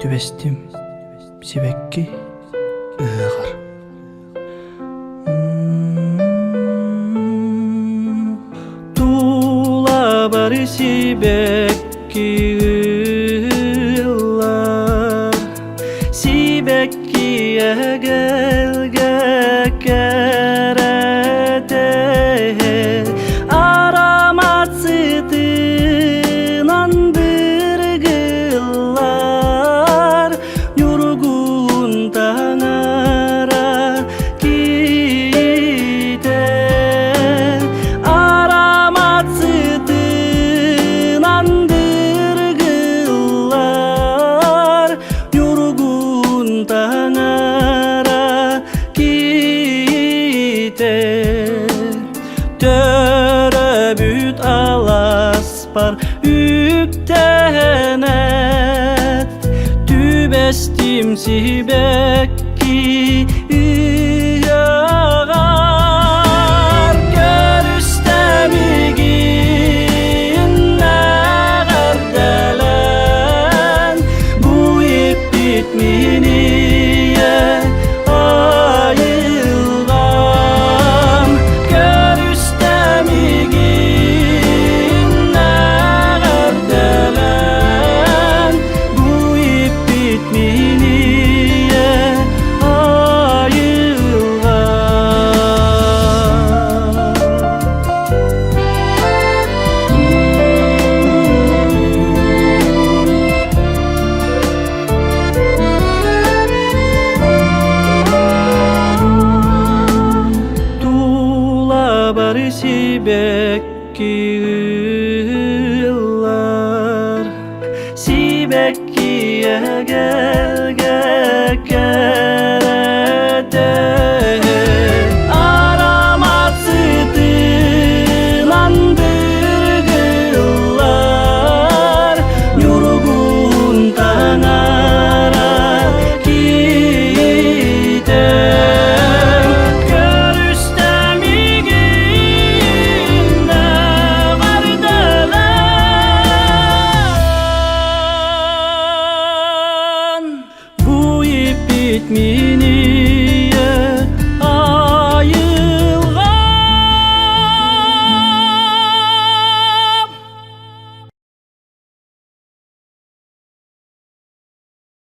Tübestim sibekki ığar. Tula bari sibekki ığlar. Sibekkiye gelge kerete aramat sıtınan birgıllar. Yorgun tanara kite aramat sıtınan birgıllar. Yorgun tanara kite töröbüt alaspar üktenet. Tübestim sibekki ığar. Görüstemigin ağardelen bu ip bitminiye ayılgan. Görüstemigin ağardelen bu ip bitminiye ayılgan. Tula bari sibekki ığlar. Sibekkiye gelge kerete aramat sıtınan birgıllar. Yorgun tanara kite görüstemigin ağardelen bu ip bitmini